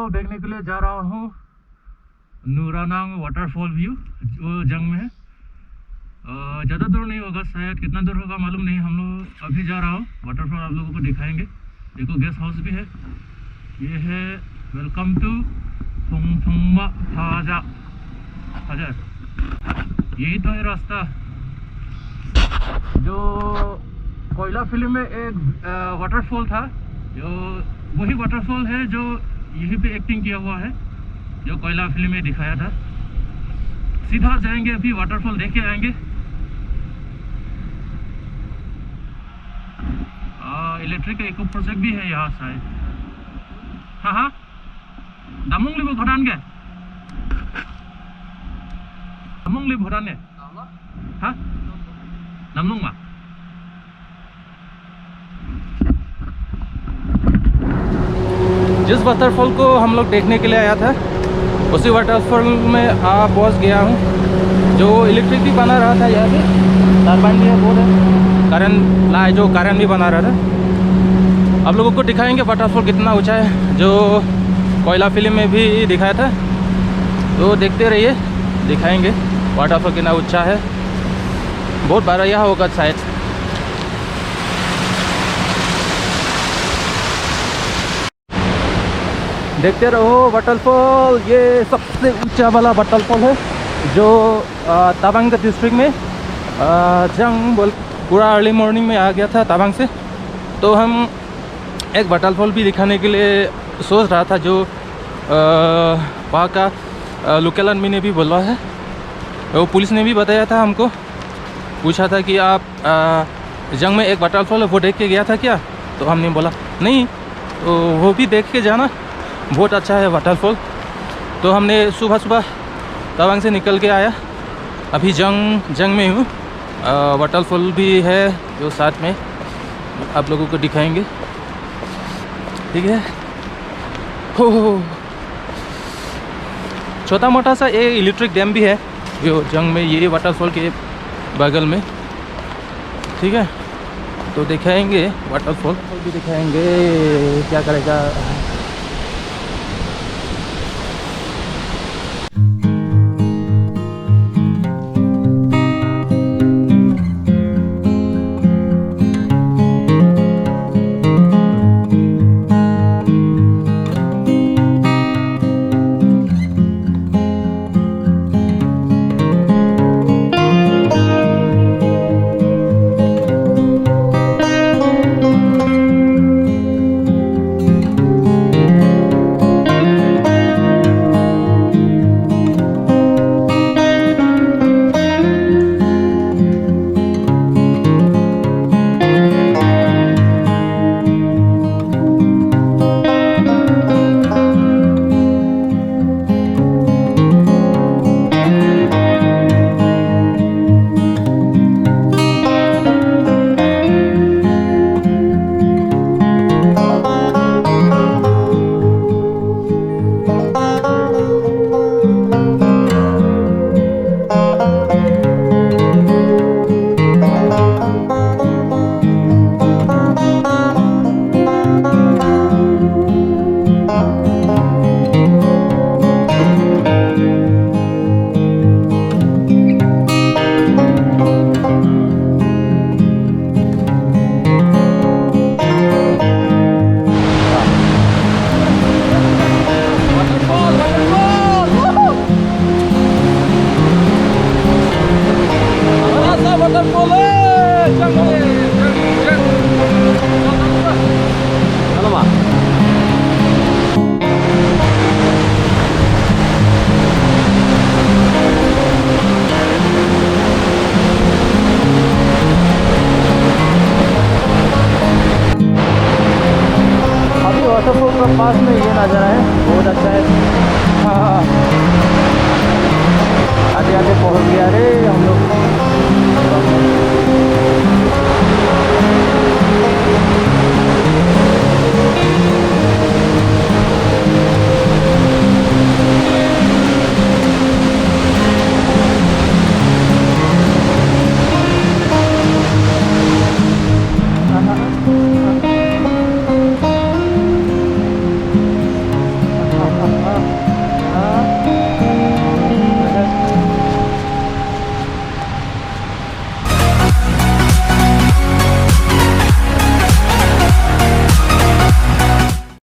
लोग देखने के लिए जा रहा हूँ नूरानांग वाटरफॉल व्यू, वो जंग में है। ज़्यादा दूर नहीं होगा, शायद कितना दूर होगा मालूम नहीं। हम लोग अभी जा रहा हूँ वाटरफॉल, आप लोगों को दिखाएंगे। देखो गेस्ट हाउस भी है, ये है वेलकम टू फुंगफुंगमा फाजा हजार। यही तो है रास्ता। जो कोयला फिल्म में एक वाटरफॉल था, जो वही वाटरफॉल है जो यहीं पे एक्टिंग किया हुआ है, जो कोयला फिल्म में दिखाया था। सीधा जाएंगे, अभी वाटरफॉल देख के आएंगे। इलेक्ट्रिक का एक प्रोजेक्ट भी है यहाँ शायद। हाँ हाँ, दामुंगली वो घोड़ान के दामुंगली घोड़ान है। हाँ नमनुंगा। जिस वाटरफॉल को हम लोग देखने के लिए आया था, उसी वाटरफॉल में पहुंच गया हूँ। जो इलेक्ट्रिक भी बना रहा था यहाँ पे, टरबाइन भी है, बोर्ड है, करंट जो करंट भी बना रहा था। आप लोगों को दिखाएंगे वाटरफॉल कितना ऊंचा है, जो कोयला फिल्म में भी दिखाया था। तो देखते रहिए, दिखाएंगे वाटरफॉल कितना ऊंचा है। बहुत बड़ा यहाँ होगा शायद। देखते रहो वाटरफॉल। ये सबसे ऊंचा वाला वाटरफॉल है जो तवांग डिस्ट्रिक्ट में जंग बोल। पूरा अर्ली मॉर्निंग में आ गया था तवांग से, तो हम एक वाटरफॉल भी दिखाने के लिए सोच रहा था, जो वहाँ का लोकल आदमी ने भी बोला है। वो पुलिस ने भी बताया था हमको, पूछा था कि आप जंग में एक वाटरफॉल है वो देख के गया था क्या, तो हमने बोला नहीं, तो वो भी देख के जाना, बहुत अच्छा है वाटरफॉल। तो हमने सुबह सुबह तवांग से निकल के आया, अभी जंग में हूँ। वाटरफॉल भी है जो साथ में आप लोगों को दिखाएंगे, ठीक है। हो छोटा मोटा सा ये इलेक्ट्रिक डैम भी है जो जंग में, ये वाटरफॉल के बगल में, ठीक है। तो दिखाएंगे वाटरफॉल भी दिखाएंगे, क्या करेगा।